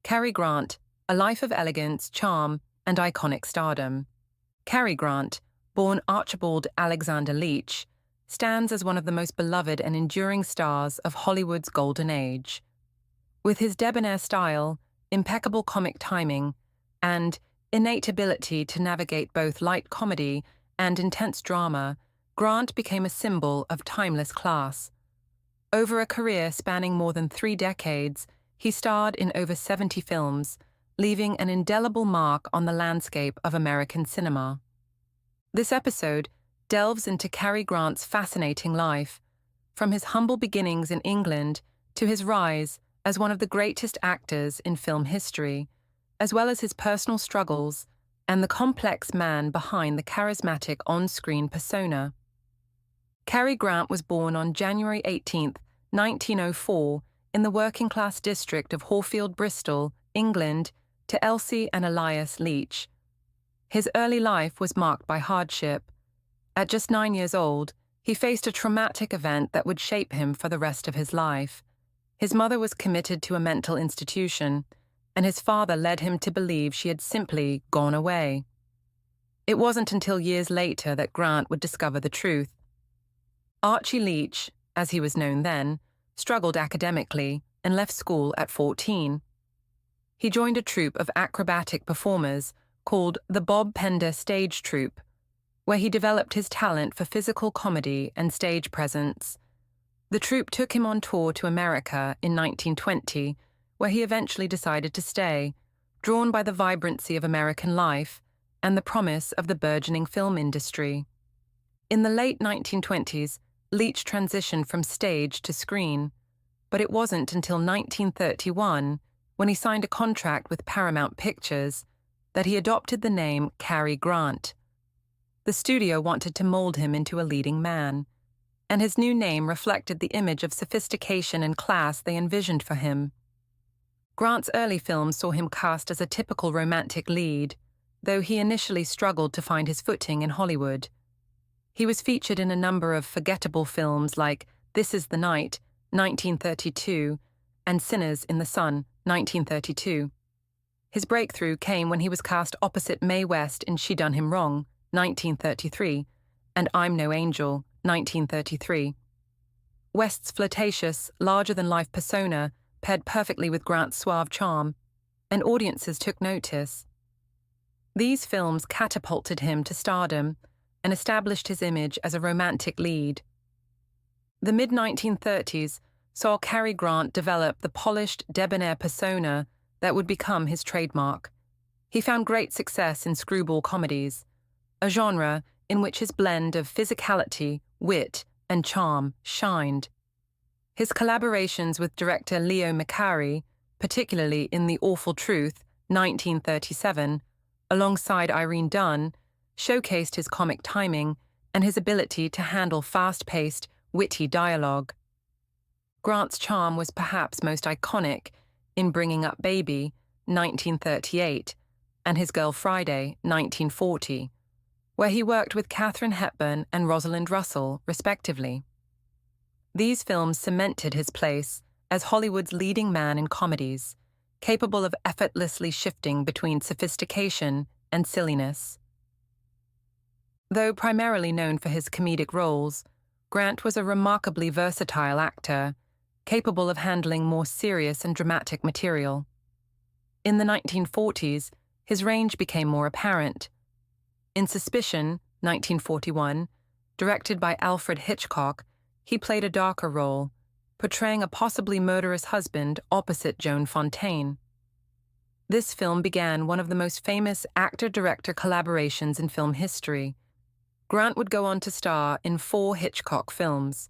Cary Grant, A Life of Elegance, Charm, and Iconic Stardom. Cary Grant, born Archibald Alexander Leach, stands as one of the most beloved and enduring stars of Hollywood's golden age. With his debonair style, impeccable comic timing, and innate ability to navigate both light comedy and intense drama, Grant became a symbol of timeless class. Over a career spanning more than 3 decades, he starred in over 70 films, leaving an indelible mark on the landscape of American cinema. This episode delves into Cary Grant's fascinating life, from his humble beginnings in England to his rise as one of the greatest actors in film history, as well as his personal struggles and the complex man behind the charismatic on-screen persona. Cary Grant was born on January 18, 1904, in the working-class district of Horfield, Bristol, England, to Elsie and Elias Leach. His early life was marked by hardship. At just 9 years old, he faced a traumatic event that would shape him for the rest of his life. His mother was committed to a mental institution, and his father led him to believe she had simply gone away. It wasn't until years later that Grant would discover the truth. Archie Leach, as he was known then, struggled academically and left school at 14. He joined a troupe of acrobatic performers called the Bob Pender Stage Troupe, where he developed his talent for physical comedy and stage presence. The troupe took him on tour to America in 1920, where he eventually decided to stay, drawn by the vibrancy of American life and the promise of the burgeoning film industry. In the late 1920s, Leach transitioned from stage to screen, but it wasn't until 1931, when he signed a contract with Paramount Pictures, that he adopted the name Cary Grant. The studio wanted to mold him into a leading man, and his new name reflected the image of sophistication and class they envisioned for him. Grant's early films saw him cast as a typical romantic lead, though he initially struggled to find his footing in Hollywood. He was featured in a number of forgettable films like This Is the Night, 1932, and Sinners in the Sun, 1932. His breakthrough came when he was cast opposite Mae West in She Done Him Wrong, 1933, and I'm No Angel, 1933. West's flirtatious, larger-than-life persona paired perfectly with Grant's suave charm, and audiences took notice. These films catapulted him to stardom and established his image as a romantic lead. The mid-1930s saw Cary Grant develop the polished, debonair persona that would become his trademark. He found great success in screwball comedies, a genre in which his blend of physicality, wit, and charm shined. His collaborations with director Leo McCarey, particularly in The Awful Truth, 1937, alongside Irene Dunne, showcased his comic timing and his ability to handle fast-paced, witty dialogue. Grant's charm was perhaps most iconic in Bringing Up Baby, 1938, and His Girl Friday, 1940, where he worked with Katharine Hepburn and Rosalind Russell, respectively. These films cemented his place as Hollywood's leading man in comedies, capable of effortlessly shifting between sophistication and silliness. Though primarily known for his comedic roles, Grant was a remarkably versatile actor, capable of handling more serious and dramatic material. In the 1940s, his range became more apparent. In Suspicion, 1941, directed by Alfred Hitchcock, he played a darker role, portraying a possibly murderous husband opposite Joan Fontaine. This film began one of the most famous actor-director collaborations in film history. Grant would go on to star in 4 Hitchcock films.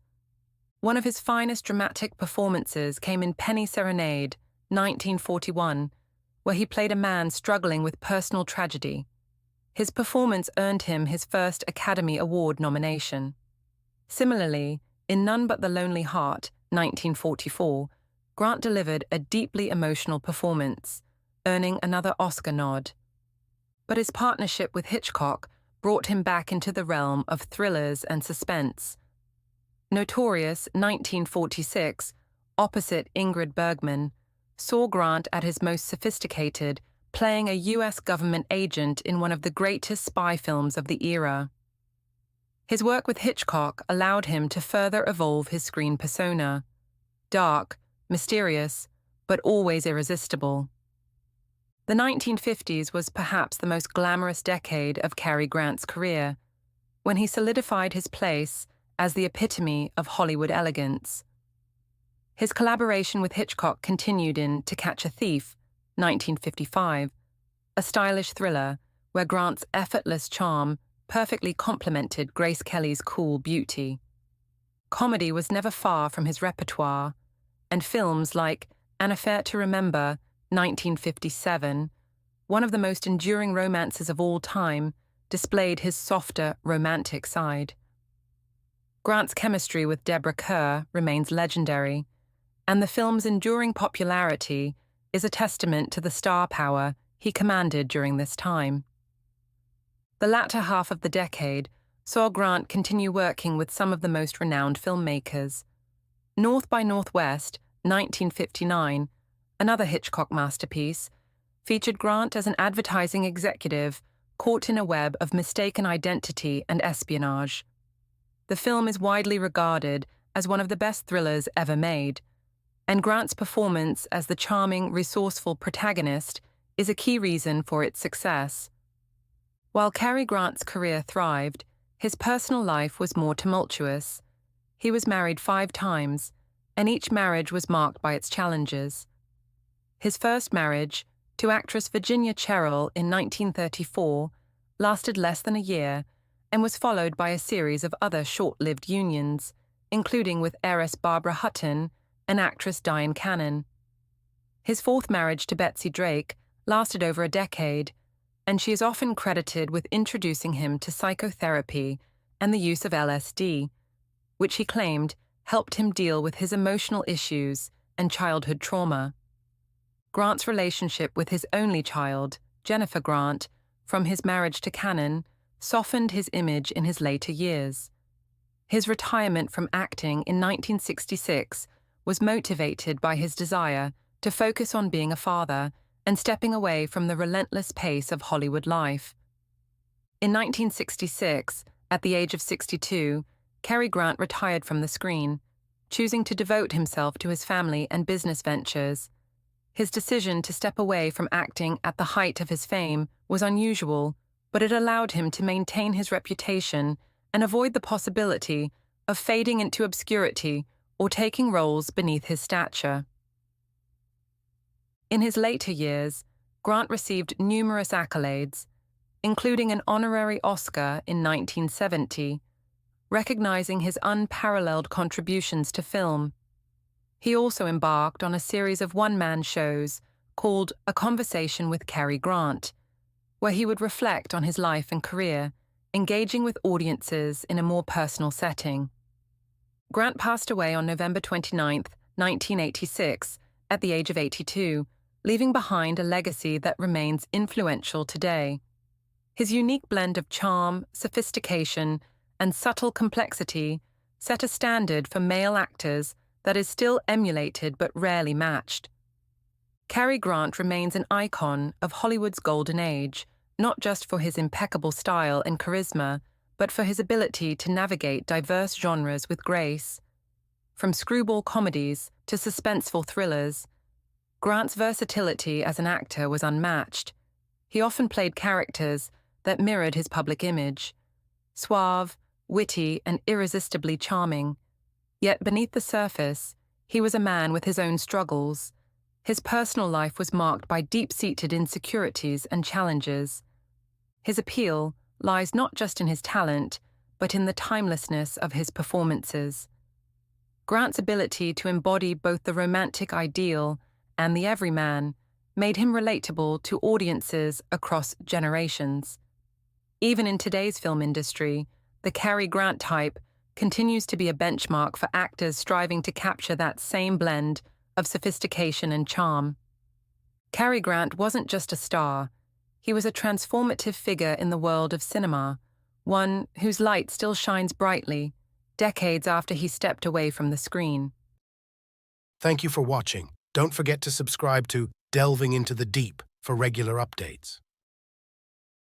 One of his finest dramatic performances came in Penny Serenade, 1941, where he played a man struggling with personal tragedy. His performance earned him his first Academy Award nomination. Similarly, in None But the Lonely Heart, 1944, Grant delivered a deeply emotional performance, earning another Oscar nod. But his partnership with Hitchcock brought him back into the realm of thrillers and suspense. Notorious, 1946, opposite Ingrid Bergman, saw Grant at his most sophisticated, playing a U.S. government agent in one of the greatest spy films of the era. His work with Hitchcock allowed him to further evolve his screen persona: dark, mysterious, but always irresistible. The 1950s was perhaps the most glamorous decade of Cary Grant's career, when he solidified his place as the epitome of Hollywood elegance. His collaboration with Hitchcock continued in To Catch a Thief, 1955, a stylish thriller where Grant's effortless charm perfectly complemented Grace Kelly's cool beauty. Comedy was never far from his repertoire, and films like An Affair to Remember, 1957, one of the most enduring romances of all time, displayed his softer, romantic side. Grant's chemistry with Deborah Kerr remains legendary, and the film's enduring popularity is a testament to the star power he commanded during this time. The latter half of the decade saw Grant continue working with some of the most renowned filmmakers. North by Northwest, 1959, another Hitchcock masterpiece, featured Grant as an advertising executive caught in a web of mistaken identity and espionage. The film is widely regarded as one of the best thrillers ever made, and Grant's performance as the charming, resourceful protagonist is a key reason for its success. While Cary Grant's career thrived, his personal life was more tumultuous. He was married 5 times, and each marriage was marked by its challenges. His first marriage, to actress Virginia Cherrill in 1934, lasted less than a year and was followed by a series of other short-lived unions, including with heiress Barbara Hutton and actress Diane Cannon. His fourth marriage to Betsy Drake lasted over a decade, and she is often credited with introducing him to psychotherapy and the use of LSD, which he claimed helped him deal with his emotional issues and childhood trauma. Grant's relationship with his only child, Jennifer Grant, from his marriage to Cannon, softened his image in his later years. His retirement from acting in 1966 was motivated by his desire to focus on being a father and stepping away from the relentless pace of Hollywood life. In 1966, at the age of 62, Cary Grant retired from the screen, choosing to devote himself to his family and business ventures. His decision to step away from acting at the height of his fame was unusual, but it allowed him to maintain his reputation and avoid the possibility of fading into obscurity or taking roles beneath his stature. In his later years, Grant received numerous accolades, including an honorary Oscar in 1970, recognizing his unparalleled contributions to film. He also embarked on a series of one-man shows called A Conversation with Cary Grant, where he would reflect on his life and career, engaging with audiences in a more personal setting. Grant passed away on November 29, 1986, at the age of 82, leaving behind a legacy that remains influential today. His unique blend of charm, sophistication, and subtle complexity set a standard for male actors that is still emulated but rarely matched. Cary Grant remains an icon of Hollywood's golden age, not just for his impeccable style and charisma, but for his ability to navigate diverse genres with grace. From screwball comedies to suspenseful thrillers, Grant's versatility as an actor was unmatched. He often played characters that mirrored his public image, suave, witty, and irresistibly charming. Yet beneath the surface, he was a man with his own struggles. His personal life was marked by deep-seated insecurities and challenges. His appeal lies not just in his talent, but in the timelessness of his performances. Grant's ability to embody both the romantic ideal and the everyman made him relatable to audiences across generations. Even in today's film industry, the Cary Grant type continues to be a benchmark for actors striving to capture that same blend of sophistication and charm. Cary Grant wasn't just a star. He was a transformative figure in the world of cinema, one whose light still shines brightly, decades after he stepped away from the screen. Thank you for watching. Don't forget to subscribe to Delving into the Deep for regular updates.